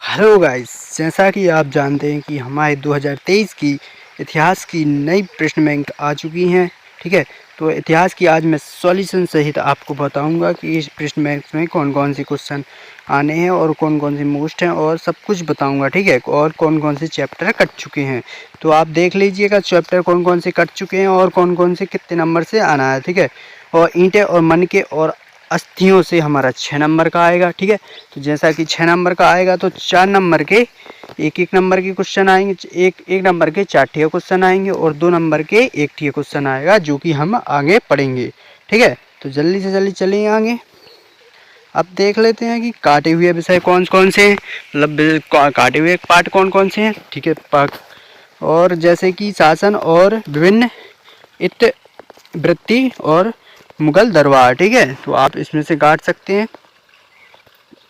Hello guys, जैसा कि आप जानते हैं कि हमारे 2023 की इतिहास की नई प्रश्न बैंक आ चुकी हैं। ठीक है, तो इतिहास की आज मैं सॉल्यूशन सहित आपको बताऊंगा कि इस प्रश्न बैंक में कौन कौन से क्वेश्चन आने हैं और कौन कौन से मोस्ट हैं और सब कुछ बताऊंगा। ठीक है, और कौन कौन से चैप्टर कट चुके हैं तो आप देख लीजिएगा चैप्टर कौन कौन से कट चुके हैं और कौन कौन से कितने नंबर से आना है। ठीक है, और ईंटें और मन के और अस्थियों से हमारा 6 नंबर का आएगा। ठीक है, तो जैसा कि 6 नंबर का आएगा तो 4 नंबर के एक नंबर के क्वेश्चन आएंगे, एक नंबर के 4 क्वेश्चन आएंगे और 2 नंबर के 1 क्वेश्चन आएगा, जो कि हम आगे पढ़ेंगे। ठीक है, तो जल्दी से जल्दी चलिए आगे। अब देख लेते हैं कि काटे हुए विषय कौन कौन से हैं, मतलब काटे हुए पार्ट कौन कौन से हैं। ठीक है, और जैसे कि शासन और विभिन्न इतिवृत्ति और मुगल दरबार। ठीक है, तो आप इसमें से काट सकते हैं।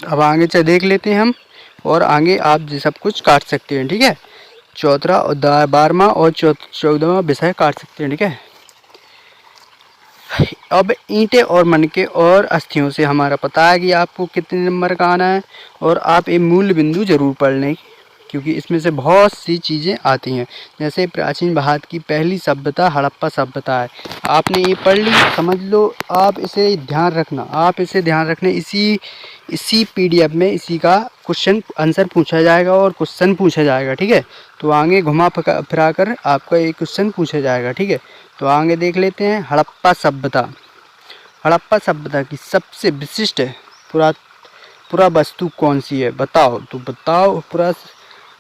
अब आगे चल देख लेते हैं हम, और आगे आप सब कुछ काट सकते हैं। ठीक है, 14 और 12वां और 14वां विषय काट सकते हैं। ठीक है, अब ईंटें और मनके और अस्थियों से हमारा पता है कि आपको कितने नंबर का आना है, और आप ये मूल बिंदु जरूर पढ़ लें क्योंकि इसमें से बहुत सी चीज़ें आती हैं। जैसे प्राचीन भारत की पहली सभ्यता हड़प्पा सभ्यता है, आपने ये पढ़ ली, समझ लो। आप इसे ध्यान रखना, आप इसे ध्यान रखना, इसी पीडीएफ में इसी का क्वेश्चन आंसर पूछा जाएगा और क्वेश्चन पूछा जाएगा। ठीक है, तो आगे घुमा फिरा कर आपका ये क्वेश्चन पूछा जाएगा। ठीक है, तो आगे देख लेते हैं हड़प्पा सभ्यता। हड़प्पा सभ्यता की सबसे विशिष्ट पुरा वस्तु कौन सी है, बताओ। तो बताओ पुरा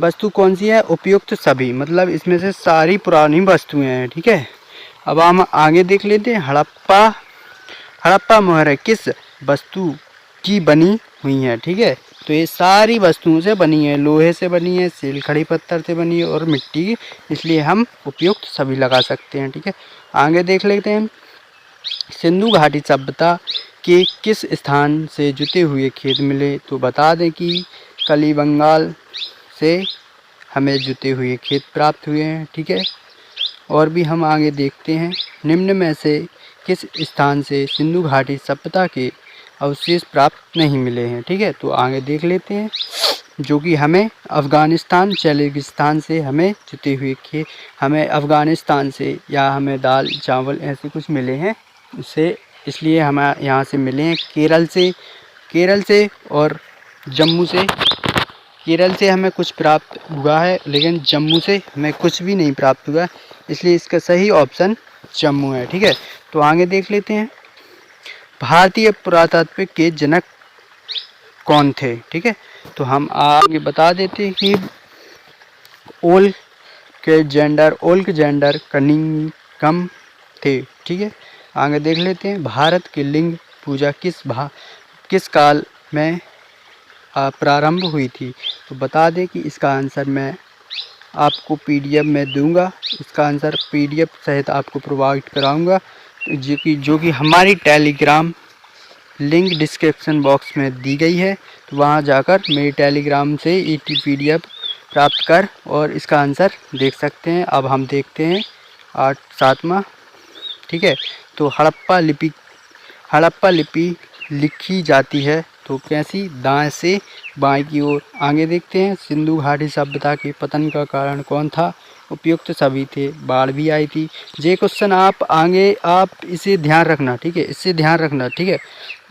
वस्तु कौन सी है? उपयुक्त सभी, मतलब इसमें से सारी पुरानी वस्तुएं हैं। ठीक है, अब हम आगे देख लेते हैं हड़प्पा मोहर किस वस्तु की बनी हुई है। ठीक है, तो ये सारी वस्तुओं से बनी है, लोहे से बनी है, सील खड़ी पत्थर से बनी है और मिट्टी की, इसलिए हम उपयुक्त सभी लगा सकते हैं। ठीक है, आगे देख लेते हैं सिंधु घाटी सभ्यता के किस स्थान से जुते हुए खेत मिले। तो बता दें कि कलिबंगाल से हमें जुते हुए खेत प्राप्त हुए हैं। ठीक है, और भी हम आगे देखते हैं निम्न में से किस स्थान से सिंधु घाटी सभ्यता के अवशेष प्राप्त नहीं मिले हैं। ठीक है, तो आगे देख लेते हैं जो कि हमें अफ़गानिस्तान चेलेगिस्तान से हमें जुते हुए खेत, हमें अफ़गानिस्तान से या हमें दाल चावल ऐसे कुछ मिले हैं उससे, इसलिए हमें यहाँ से मिले हैं केरल से और जम्मू से। केरल से हमें कुछ प्राप्त हुआ है, लेकिन जम्मू से हमें कुछ भी नहीं प्राप्त हुआ, इसलिए इसका सही ऑप्शन जम्मू है। ठीक है, तो आगे देख लेते हैं भारतीय पुरातत्व के जनक कौन थे। ठीक है, तो हम आगे बता देते हैं कि ओल्कजेंडर कनिंघम थे। ठीक है, आगे देख लेते हैं भारत की लिंग पूजा किस काल में प्रारंभ हुई थी। तो बता दें कि इसका आंसर मैं आपको पीडीएफ में दूंगा, इसका आंसर पीडीएफ सहित आपको प्रोवाइड कराऊंगा, जो कि हमारी टेलीग्राम लिंक डिस्क्रिप्शन बॉक्स में दी गई है। तो वहां जाकर मेरी टेलीग्राम से ये पीडीएफ प्राप्त कर और इसका आंसर देख सकते हैं। अब हम देखते हैं 7वां। ठीक है, तो हड़प्पा लिपि लिखी जाती है तो कैसी? दाएं से बाएं की ओर। आगे देखते हैं सिंधु घाटी सभ्यता के पतन का कारण कौन था? उपयुक्त सभी थे, बाढ़ भी आई थी। ये क्वेश्चन आप इसे ध्यान रखना। ठीक है, इससे ध्यान रखना। ठीक है,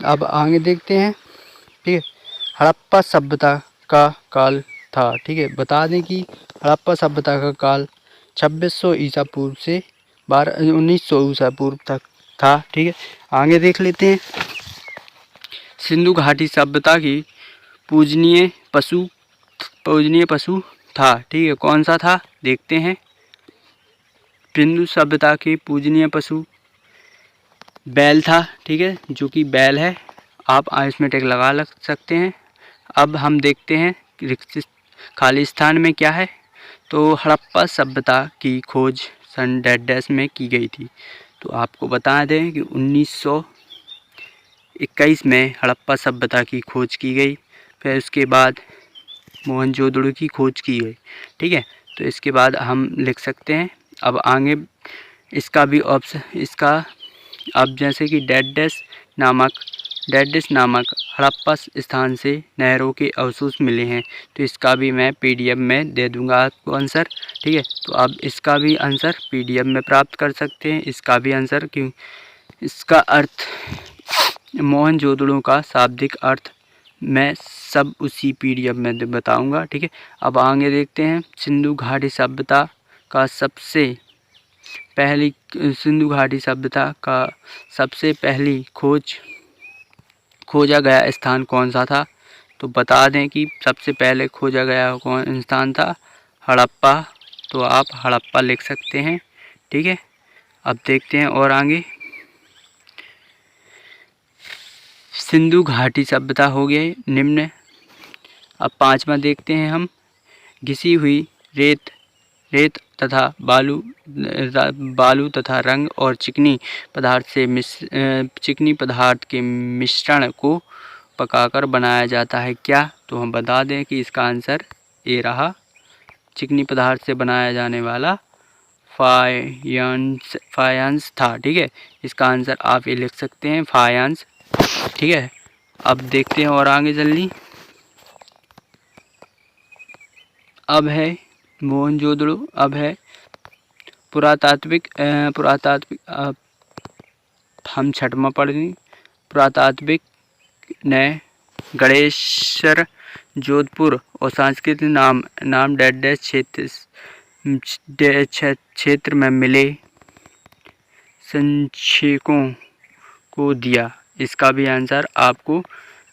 अब आगे देखते हैं। ठीक है, हड़प्पा सभ्यता का काल था। ठीक है, बता दें कि हड़प्पा सभ्यता का काल 2600 ईसा पूर्व से 1900 ईसा पूर्व तक था। ठीक है, आगे देख लेते हैं सिंधु घाटी सभ्यता की पूजनीय पशु था। ठीक है, कौन सा था देखते हैं। सिंधु सभ्यता के पूजनीय पशु बैल था। ठीक है, जो कि बैल है, आप इसमें टिक लगा सकते हैं। अब हम देखते हैं खाली स्थान में क्या है। तो हड़प्पा सभ्यता की खोज सन डैश में की गई थी। तो आपको बता दें कि 1921 में हड़प्पा सभ्यता की खोज की गई, फिर उसके बाद मोहनजोदड़ो की खोज की गई। ठीक है, तो इसके बाद हम लिख सकते हैं। अब आगे इसका भी ऑप्शन, इसका अब जैसे कि डैश नामक डेडिस नामक हड़प्पा स्थान से नहरों के अवशेष मिले हैं। तो इसका भी मैं पीडीएफ में दे दूंगा आपको आंसर, ठीक है। तो आप इसका भी आंसर पीडीएफ में प्राप्त कर सकते हैं, इसका भी आंसर। क्यों, इसका अर्थ मोहनजोदड़ो का शाब्दिक अर्थ मैं सब उसी पीडीएफ में बताऊंगा, ठीक है। अब आगे देखते हैं। सिंधु घाटी सभ्यता का सबसे पहली खोजा गया स्थान कौन सा था? तो बता दें कि सबसे पहले खोजा गया कौन स्थान था? हड़प्पा। तो आप हड़प्पा लिख सकते हैं, ठीक है। अब देखते हैं और आगे। सिंधु घाटी सभ्यता हो गई निम्न। अब 5वां देखते हैं हम। घिसी हुई रेत तथा बालू तथा रंग और चिकनी पदार्थ के मिश्रण को पकाकर बनाया जाता है क्या? तो हम बता दें कि इसका आंसर ए रहा। चिकनी पदार्थ से बनाया जाने वाला फायांस था, ठीक है। इसका आंसर आप ये लिख सकते हैं, फायांस, ठीक है। अब देखते हैं और आगे जल्दी। अब है मोहनजोदड़ो। अब है पुरातात्विक हम 6वां पढ़ेंगे। पुरातात्विक ने गणेशर, जोधपुर और सांस्कृतिक नाम डेडेस क्षेत्र में मिले संक्षेपों को दिया। इसका भी आंसर आपको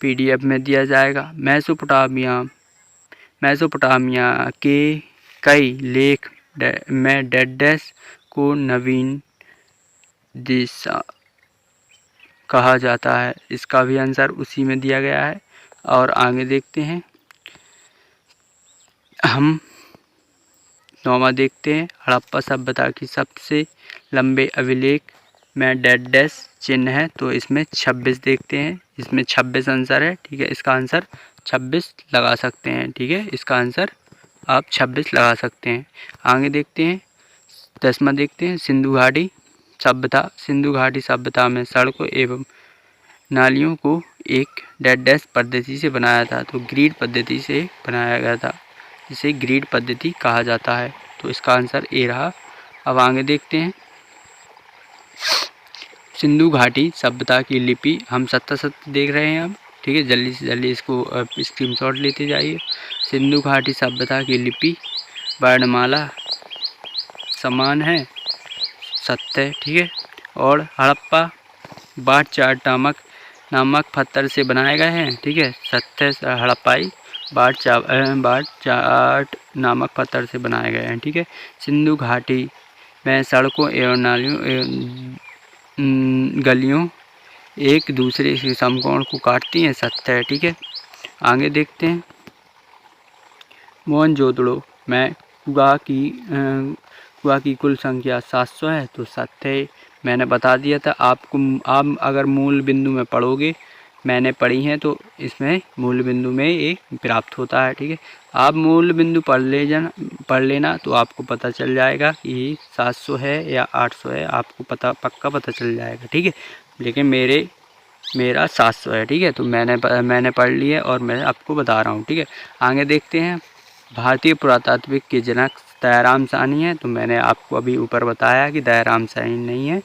पीडीएफ में दिया जाएगा। मेसोपोटामिया के कई लेख में डेडेस को नवीन दिशा कहा जाता है। इसका भी आंसर उसी में दिया गया है। और आगे देखते हैं हम। 9वां देखते हैं। हड़प्पा सभ्यता की सबसे लंबे अभिलेख में डेडेस चिन्ह है। तो इसमें 26 देखते हैं। इसमें 26 आंसर है, ठीक है। इसका आंसर 26 लगा सकते हैं, ठीक है। इसका आंसर आप 26 लगा सकते हैं। आगे देखते हैं। 10वां देखते हैं। सिंधु घाटी सभ्यता में सड़कों एवं नालियों को एक डेडेस पद्धति से बनाया था। तो ग्रिड पद्धति से बनाया गया था, जिसे ग्रिड पद्धति कहा जाता है। तो इसका आंसर ए रहा। अब आगे देखते हैं। सिंधु घाटी सभ्यता की लिपि हम सत्ता देख रहे हैं अब, ठीक है। जल्दी से जल्दी इसको स्क्रीनशॉट लेते जाइए। सिंधु घाटी सभ्यता की लिपि वर्णमाला समान है, सत्य, ठीक है। और हड़प्पा बाट चार्ट नामक पत्थर से बनाए गए हैं, ठीक है। सत्य हड़प्पाई बाट चार्ट नामक पत्थर से बनाए गए हैं, ठीक है। सिंधु घाटी में सड़कों एवं नालियों गलियों एक दूसरे के समकोण को काटती हैं, सत्य है, ठीक है। आगे देखते हैं। मोहनजोदड़ो में कुआं की कुल संख्या 700 है। तो सत्य मैंने बता दिया था आपको। आप अगर मूल बिंदु में पढ़ोगे, मैंने पढ़ी हैं, तो इसमें मूल बिंदु में ये प्राप्त होता है, ठीक है। आप मूल बिंदु पढ़ लेना तो आपको पता चल जाएगा कि 700 है या 800 है, आपको पक्का पता चल जाएगा, ठीक है। लेकिन मेरा 700 है, ठीक है। तो मैंने पढ़ लिया और मैं आपको बता रहा हूँ, ठीक है। आगे देखते हैं। भारतीय पुरातात्विक के जनक दयाराम साहनी है। तो मैंने आपको अभी ऊपर बताया कि दयाराम साहनी नहीं है,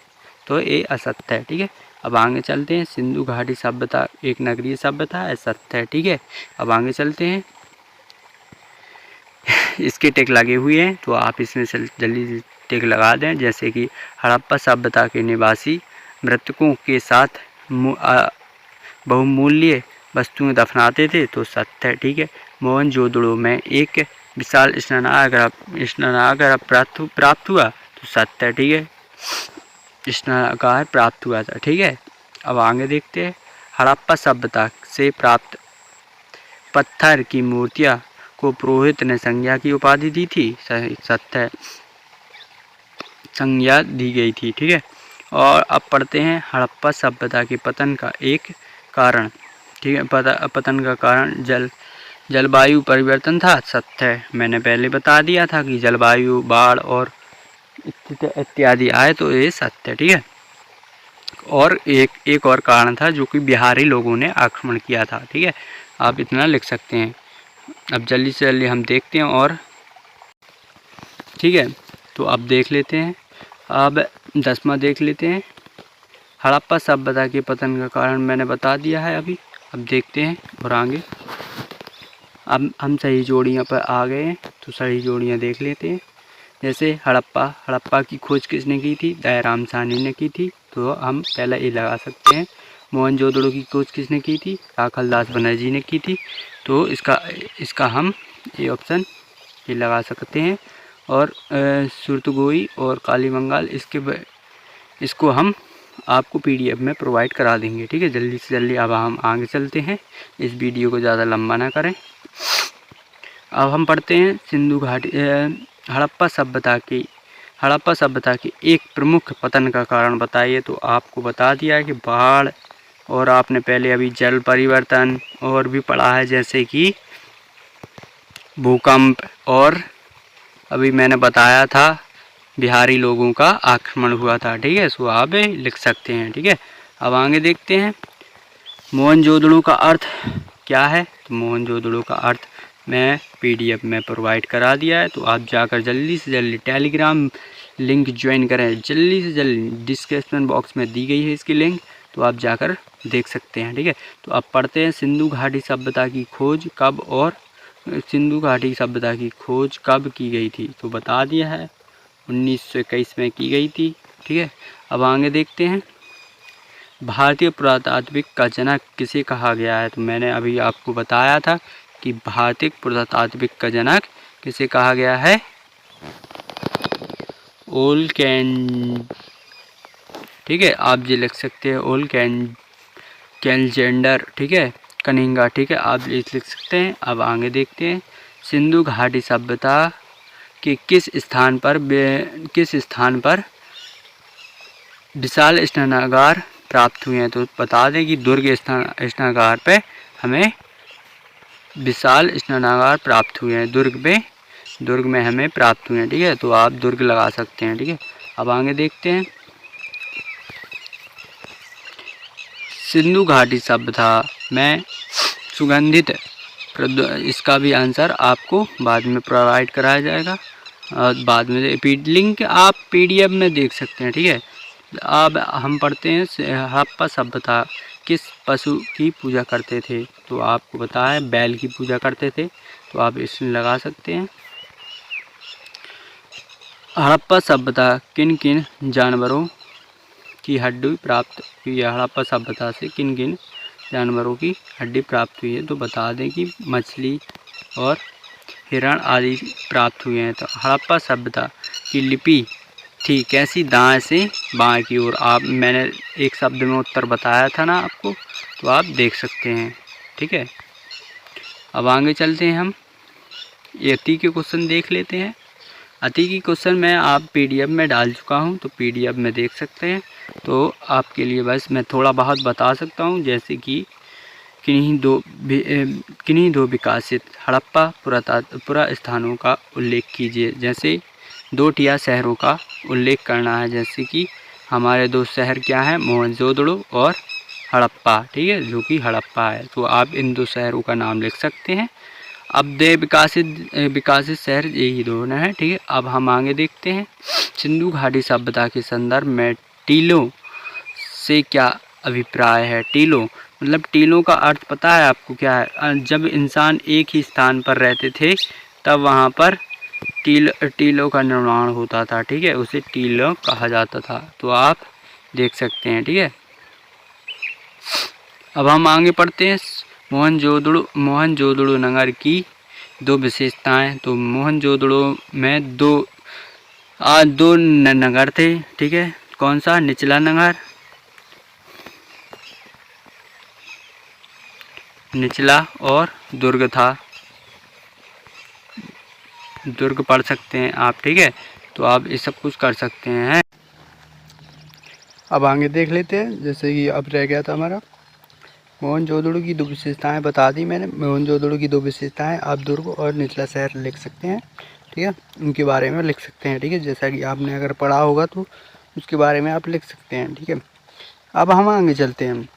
तो ये असत्य है, ठीक है। अब आगे चलते हैं। सिंधु घाटी सभ्यता एक नगरीय सभ्यता है, सत्य है, ठीक है। अब आगे चलते हैं। इसके टिक लगे हुए हैं, तो आप इसमें जल्दी टिक लगा दें। जैसे कि हड़प्पा सभ्यता के निवासी मृतकों के साथ बहुमूल्य वस्तुएं दफनाते थे। तो सत्य है, ठीक है। मोहनजोदड़ो में एक विशाल स्नानागार प्राप्त हुआ। तो सत्य है, ठीक है। स्नानागार प्राप्त हुआ था, ठीक है। अब आगे देखते हैं। हड़प्पा सभ्यता से प्राप्त पत्थर की मूर्तियां को पुरोहित ने संज्ञा की उपाधि दी थी, सत्य है, संज्ञा दी गई थी, ठीक है। और अब पढ़ते हैं। हड़प्पा सभ्यता के पतन का एक कारण, ठीक है। पतन का कारण जलवायु परिवर्तन था, सत्य है। मैंने पहले बता दिया था कि जलवायु, बाढ़ और इत्यादि आए, तो ये सत्य है, ठीक है। और एक और कारण था जो कि बिहारी लोगों ने आक्रमण किया था। ठीक है, आप इतना लिख सकते हैं। अब जल्दी से जल्दी हम देखते हैं और ठीक है, तो अब देख लेते हैं। अब 10वां देख लेते हैं। हड़प्पा सभ्यता के पतन का कारण मैंने बता दिया है अभी। अब देखते हैं और आगे। अब हम सही जोड़ियाँ पर आ गए हैं, तो सही जोड़ियाँ देख लेते हैं। जैसे हड़प्पा की खोज किसने की थी? दयाराम साहनी ने की थी, तो हम पहला ये लगा सकते हैं। मोहनजोदड़ो की खोज किसने की थी? राखालदास बनर्जी ने की थी, तो इसका हम ये ऑप्शन ये लगा सकते हैं। और सुरतगोई और कालीबंगाल इसको हम आपको पीडीएफ में प्रोवाइड करा देंगे। ठीक है, जल्दी से जल्दी अब हम आगे चलते हैं, इस वीडियो को ज़्यादा लंबा ना करें। अब हम पढ़ते हैं सिंधु घाटी हड़प्पा सभ्यता की एक प्रमुख पतन का कारण बताइए। तो आपको बता दिया है कि बाढ़, और आपने पहले अभी जल परिवर्तन और भी पढ़ा है, जैसे कि भूकंप, और अभी मैंने बताया था बिहारी लोगों का आक्रमण हुआ था। ठीक है, सो आप लिख सकते हैं। ठीक है, अब आगे देखते हैं। मोहनजोदड़ो का अर्थ क्या है? तो मोहनजोदड़ो का अर्थ मैं पीडीएफ में प्रोवाइड करा दिया है, तो आप जाकर जल्दी से जल्दी टेलीग्राम लिंक ज्वाइन करें, जल्दी से जल्दी। डिस्क्रिप्शन बॉक्स में दी गई है इसकी लिंक, तो आप जाकर देख सकते हैं। ठीक है, तो अब पढ़ते हैं सिंधु घाटी सभ्यता की खोज कब और सिंधु घाटी सभ्यता की खोज कब की गई थी? तो बता दिया है 1921 में की गई थी। ठीक है, अब आगे देखते हैं। भारतीय पुरातात्विक का जनक किसे कहा गया है? तो मैंने अभी आपको बताया था कि भारतीय पुरातात्विक का जनक किसे कहा गया है? ठीक है, आप ये लिख सकते हैं कैलजेंडर। ठीक है, कनिंगा। ठीक है, आप लिख सकते हैं। अब आगे देखते हैं। सिंधु घाटी सभ्यता के किस स्थान पर विशाल स्नानागार प्राप्त हुए हैं? तो बता दें कि दुर्ग स्नानागार पे हमें विशाल स्नानागार प्राप्त हुए हैं। दुर्ग में हमें प्राप्त हुए हैं। ठीक है, तो आप दुर्ग लगा सकते हैं। ठीक है, अब आगे देखते हैं। सिंधु घाटी सभ्यता में सुगंधित, इसका भी आंसर आपको बाद में प्रोवाइड कराया जाएगा, और बाद में लिंक आप पीडीएफ में देख सकते हैं। ठीक है, अब हम पढ़ते हैं हड़प्पा सभ्यता किस पशु की पूजा करते थे? तो आपको पता है बैल की पूजा करते थे, तो आप इसमें लगा सकते हैं। हड़प्पा सभ्यता किन किन जानवरों की हड्डी प्राप्त हुई है? हड़प्पा सभ्यता से किन किन जानवरों की हड्डी प्राप्त हुई है? तो बता दें कि मछली और हिरण आदि प्राप्त हुए हैं। तो हड़प्पा सभ्यता की लिपि थी कैसी? दाएं से बाएं की ओर। आप मैंने एक शब्द में उत्तर बताया था ना आपको, तो आप देख सकते हैं। ठीक है, अब आगे चलते हैं। हम अति के क्वेश्चन देख लेते हैं। अति की क्वेश्चन मैं आप पीडीएफ में डाल चुका हूं, तो पीडीएफ में देख सकते हैं। तो आपके लिए बस मैं थोड़ा बहुत बता सकता हूं, जैसे कि किन्हीं दो विकसित हड़प्पा पुरा स्थानों का उल्लेख कीजिए। जैसे 2 टिया शहरों का उल्लेख करना है, जैसे कि हमारे 2 शहर क्या हैं? मोहनजोदड़ो और हड़प्पा। ठीक है, जो कि हड़प्पा है, तो आप इन 2 शहरों का नाम लिख सकते हैं। अब विकसित शहर यही दोनों हैं। ठीक है, अब हम आगे देखते हैं। सिंधु घाटी सभ्यता के संदर्भ में टीलों से क्या अभिप्राय है? टीलों मतलब टीलों का अर्थ पता है आपको क्या है? जब इंसान एक ही स्थान पर रहते थे तब वहाँ पर टीलों का निर्माण होता था। ठीक है, उसे टीलों कहा जाता था, तो आप देख सकते हैं। ठीक है, अब हम आगे पढ़ते हैं। मोहनजोदड़ो नगर की 2 विशेषताएं। तो मोहनजोदड़ो में दो नगर थे। ठीक है, कौन सा? निचला नगर, निचला, और दुर्ग था। दुर्ग पढ़ सकते हैं आप। ठीक है, तो आप ये सब कुछ कर सकते हैं। अब आगे देख लेते हैं। जैसे कि अब रह गया था हमारा मोहनजोदड़ो की 2 विशेषताएं बता दी मैंने। मोहनजोदड़ो की 2 विशेषताएं आप दुर्ग और निचला शहर लिख सकते हैं। ठीक है, उनके बारे में लिख सकते हैं। ठीक है, जैसा कि आपने अगर पढ़ा होगा तो उसके बारे में आप लिख सकते हैं। ठीक है, अब हम आगे चलते हैं,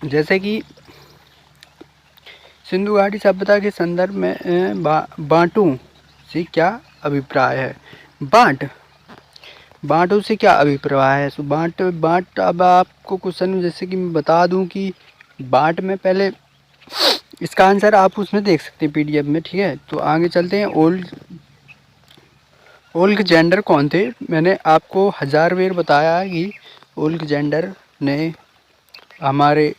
जैसे कि सिंधु घाटी सभ्यता के संदर्भ में बांटू से क्या अभिप्राय है। बांटू से क्या अभिप्राय है। सो बांट अब आपको क्वेश्चन जैसे कि मैं बता दूं कि बांट में पहले इसका आंसर आप उसमें देख सकते हैं पीडीएफ में, ठीक है। तो आगे चलते हैं। ओल्क्जेंडर कौन थे। मैंने आपको 1000 बार बताया कि ओल्क्जेंडर ने हमारे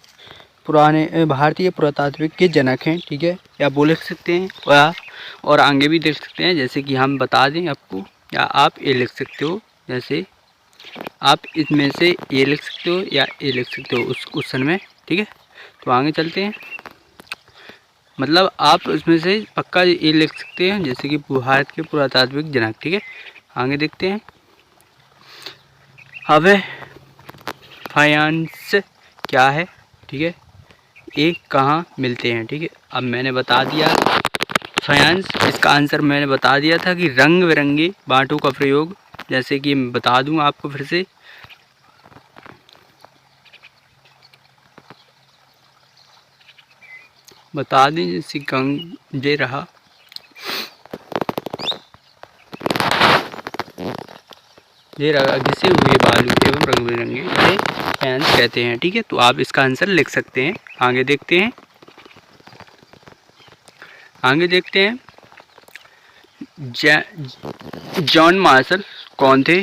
पुराने भारतीय पुरातात्विक के जनक हैं, ठीक है, या बोल सकते हैं और आगे भी देख सकते हैं। जैसे कि हम बता दें आपको, या आप ये लिख सकते हो, जैसे आप इसमें से ये लिख सकते हो या ये लिख सकते हो उस क्वेश्चन में, ठीक है। तो आगे चलते हैं, मतलब आप उसमें से पक्का ये लिख सकते हैं, जैसे कि भारत के पुरातात्विक जनक, ठीक है। आगे देखते हैं, अब फाइनेंस क्या है, ठीक है, ये कहाँ मिलते हैं, ठीक है। अब मैंने बता दिया फाइनेंस, इसका आंसर मैंने बता दिया था कि रंग बिरंगे बांटों का प्रयोग, जैसे कि मैं बता दूं आपको फिर से, बता दें, जैसे गंजे रहा, ये रहा घिसे हुए बालू एवं रंग बिरंगे, इसे फाइनेंस कहते हैं, ठीक है। तो आप इसका आंसर लिख सकते हैं। आगे देखते हैं, जॉन मार्शल कौन थे।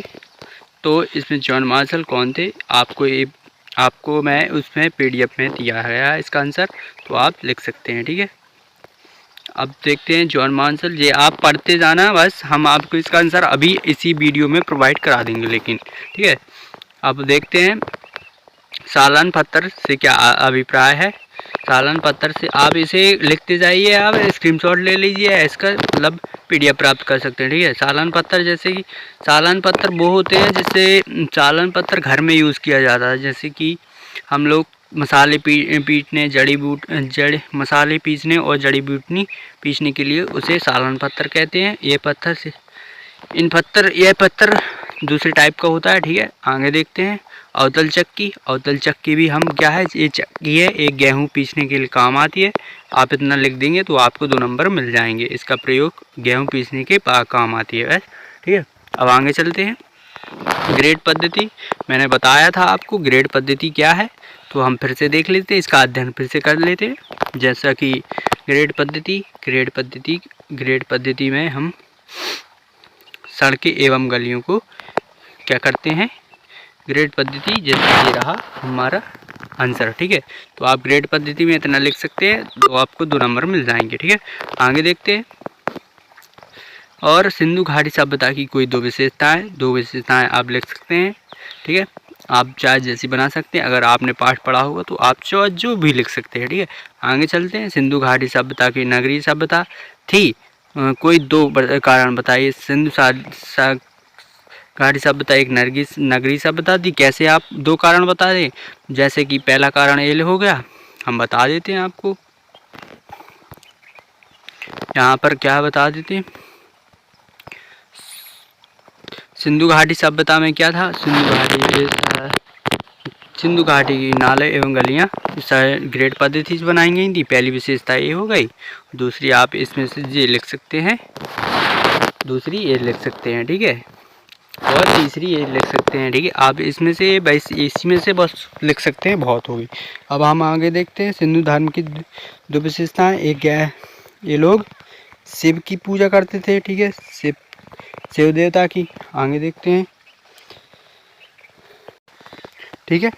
तो इसमें जॉन मार्शल कौन थे, आपको मैं उसमें पीडीएफ में दिया है इसका आंसर, तो आप लिख सकते हैं, ठीक है। अब देखते हैं जॉन मार्शल, ये आप पढ़ते जाना बस, हम आपको इसका आंसर अभी इसी वीडियो में प्रोवाइड करा देंगे लेकिन, ठीक है। अब देखते हैं सालान पत्थर से क्या अभिप्राय है। सालान पत्थर से आप इसे लिखते जाइए, आप स्क्रीनशॉट ले लीजिए, इसका मतलब पीडीएफ प्राप्त कर सकते हैं, ठीक है। सालान पत्थर, जैसे कि सालान पत्थर वो होते हैं जिससे सालान पत्थर घर में यूज़ किया जाता है, जैसे कि हम लोग मसाले पीटने, मसाले पीसने और जड़ी बूटी पीसने के लिए उसे सालान पत्थर कहते हैं। यह पत्थर दूसरे टाइप का होता है, ठीक है। आगे देखते हैं अवतल चक्की भी हम क्या है, ये चक्की है, एक गेहूँ पीसने के लिए काम आती है। आप इतना लिख देंगे तो आपको 2 नंबर मिल जाएंगे। इसका प्रयोग गेहूँ पीसने के काम आती है, ठीक है। अब आगे चलते हैं, ग्रेड पद्धति, मैंने बताया था आपको ग्रेड पद्धति क्या है, तो हम फिर से देख लेते हैं, इसका अध्ययन फिर से कर लेते हैं। जैसा कि ग्रेड पद्धति में हम सड़कें एवं गलियों को क्या करते हैं, ग्रेड पद्धति, जैसे ये रहा हमारा आंसर, ठीक है। तो आप ग्रेड पद्धति में इतना लिख सकते हैं तो आपको 2 नंबर मिल जाएंगे, ठीक है। आगे देखते हैं, और सिंधु घाटी सभ्यता की कोई 2 विशेषताएं आप लिख सकते हैं, ठीक है। आप चाहे जैसी बना सकते हैं, अगर आपने पाठ पढ़ा होगा तो आप जो भी लिख सकते हैं, ठीक है। आगे चलते हैं, सिंधु घाटी सभ्यता की नगरीय सभ्यता थी, कोई 2 कारण बताइए। सिंधु घाटी सभ्यता एक नगरीय सभ्यता थी, कैसे आप 2 कारण बता दें। जैसे कि पहला कारण ये हो गया, हम बता देते हैं आपको, यहाँ पर क्या बता देते हैं, सिंधु घाटी सभ्यता में क्या था, सिंधु घाटी की नाले एवं गलियाँ ग्रेड पद्धति से बनाई गई थी। पहली विशेषता ये हो गई। दूसरी आप इसमें से ये लिख सकते हैं, ठीक है, और तीसरी ये लिख सकते हैं, ठीक है। आप इसमें से बस इसी में से बस लिख सकते हैं, बहुत होगी। अब हम आगे देखते हैं, सिंधु धर्म की 2 विशेषताएँ, एक ये लोग शिव की पूजा करते थे, ठीक है, शिव देवता की। आगे देखते हैं, ठीक है।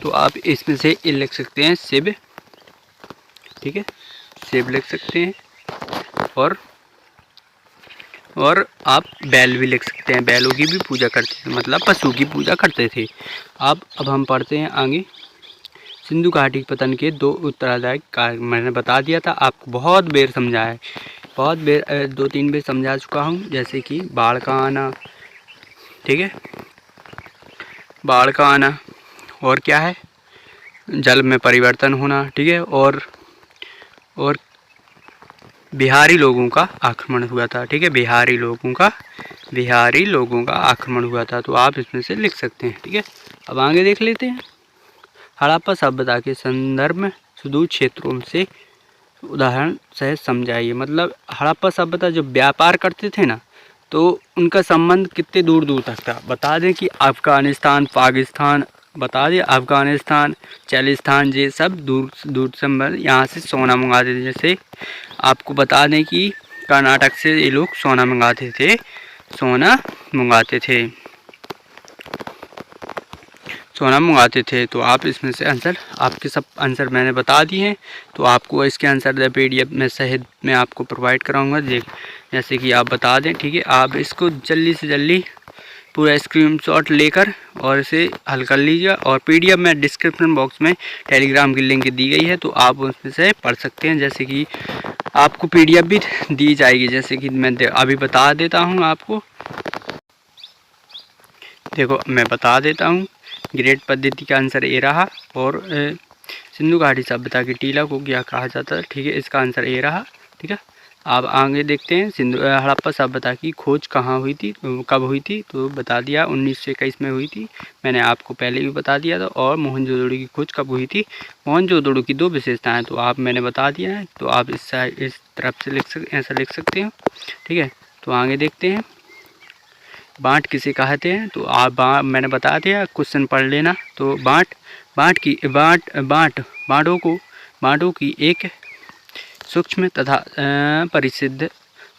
तो आप इसमें से ये लिख सकते हैं शिव, ठीक है, शिव लिख सकते हैं, और आप बैल भी लिख सकते हैं, बैलों की भी पूजा करते थे, मतलब पशु की पूजा करते थे। अब हम पढ़ते हैं आगे, सिंधु घाटी पतन के 2 उत्तरदायी कारण मैंने बता दिया था, आपको बहुत बेर समझाया है, 2-3 बार समझा चुका हूँ। जैसे कि बाढ़ का आना, ठीक है, बाढ़ का आना, और क्या है, जल में परिवर्तन होना, ठीक है, और बिहारी लोगों का आक्रमण हुआ था, ठीक है, बिहारी लोगों का आक्रमण हुआ था। तो आप इसमें से लिख सकते हैं, ठीक है। अब आगे देख लेते हैं, हड़प्पा सभ्यता के संदर्भ में सुदूर क्षेत्रों से उदाहरण सहित समझाइए। मतलब हड़प्पा सभ्यता जो व्यापार करते थे ना, तो उनका संबंध कितने दूर दूर तक था। बता दें कि अफ़गानिस्तान, पाकिस्तान, बता दें अफ़गानिस्तान, चालिस्तान, ये सब दूर दूर संबंध यहाँ से सोना मंगाते थे। जैसे आपको बता दें कि कर्नाटक से ये लोग सोना मंगाते थे, सोना मंगाते थे। तो आप इसमें से आंसर, आपके सब आंसर मैंने बता दिए हैं। तो आपको इसके आंसर PDF में सहित मैं आपको प्रोवाइड कराऊंगा, जैसे कि आप बता दें, ठीक है। आप इसको जल्दी से जल्दी पूरा स्क्रीनशॉट लेकर और इसे हल कर लीजिए। और PDF में डिस्क्रिप्शन बॉक्स में टेलीग्राम की लिंक दी गई है, तो आप उसमें से पढ़ सकते हैं। जैसे कि आपको PDF भी दी जाएगी, जैसे कि मैं अभी बता देता हूँ आपको। देखो मैं बता देता हूँ, ग्रेड पद्धति का आंसर ए रहा। और सिंधु घाटी सभ्यता की टीला को क्या कहा जाता है, ठीक है, इसका आंसर ए रहा। ठीक है, आप आगे देखते हैं। हड़प्पा सभ्यता की खोज कहाँ हुई थी, कब हुई थी, तो बता दिया 1921 में हुई थी, मैंने आपको पहले भी बता दिया था। और मोहनजोदड़ो की खोज कब हुई थी, मोहनजोदड़ो की 2 विशेषताएँ तो आप मैंने बता दिया है। तो आप इस तरफ से ऐसा लिख सकते हो। ठीक है, तो आगे देखते हैं। बाँट किसे कहते हैं, तो आप मैंने बता दिया, क्वेश्चन पढ़ लेना। तो बाँटों की एक सूक्ष्म तथा परिसिद्ध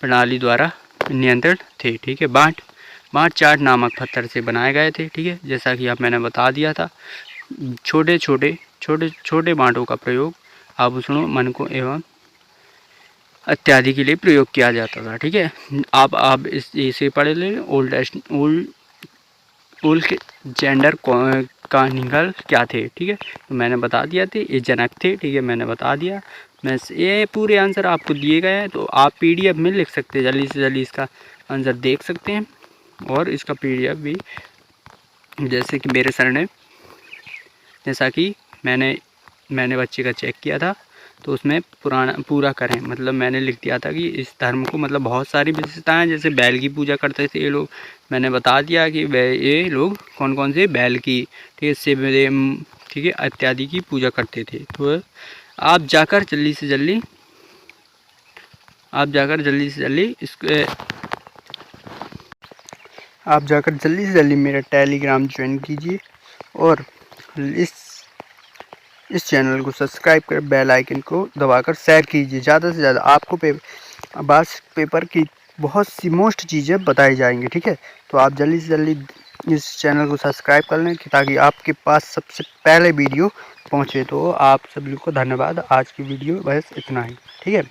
प्रणाली द्वारा नियंत्रण थे। ठीक है, बाँट चार्ट नामक पत्थर से बनाए गए थे। ठीक है, जैसा कि आप मैंने बता दिया था। छोटे बाँटों का प्रयोग आभूषणों, मानकों एवं इत्यादि के लिए प्रयोग किया जाता था। ठीक है, आप इसे पढ़ लें। ओल्ड जेंडर कॉनिकल क्या थे, ठीक है, तो मैंने बता दिया थे, ये जनक थे। ठीक है, मैंने बता दिया। मैं ये पूरे आंसर आपको दिए गए हैं, तो आप PDF में लिख सकते हैं, जल्दी से जल्दी इसका आंसर देख सकते हैं। और इसका PDF भी, जैसे कि मेरे सर ने, जैसा कि मैंने बच्चे का चेक किया था, तो उसमें पूरा करें, मतलब मैंने लिख दिया था कि इस धर्म को मतलब बहुत सारी विशेषताएं, जैसे बैल की पूजा करते थे ये लोग, मैंने बता दिया कि ये लोग कौन कौन से बैल की, ठीक है, शिव, ठीक है, इत्यादि की पूजा करते थे। तो आप जाकर जल्दी से जल्दी मेरा टेलीग्राम ज्वाइन कीजिए और इस चैनल को सब्सक्राइब कर बेल आइकन को दबाकर शेयर कीजिए। ज़्यादा से ज़्यादा आपको पेपर की बहुत सी मोस्ट चीज़ें बताई जाएंगी। ठीक है, तो आप जल्दी से जल्दी इस चैनल को सब्सक्राइब कर लें ताकि आपके पास सबसे पहले वीडियो पहुंचे। तो आप सभी को धन्यवाद। आज की वीडियो बस इतना ही। ठीक है।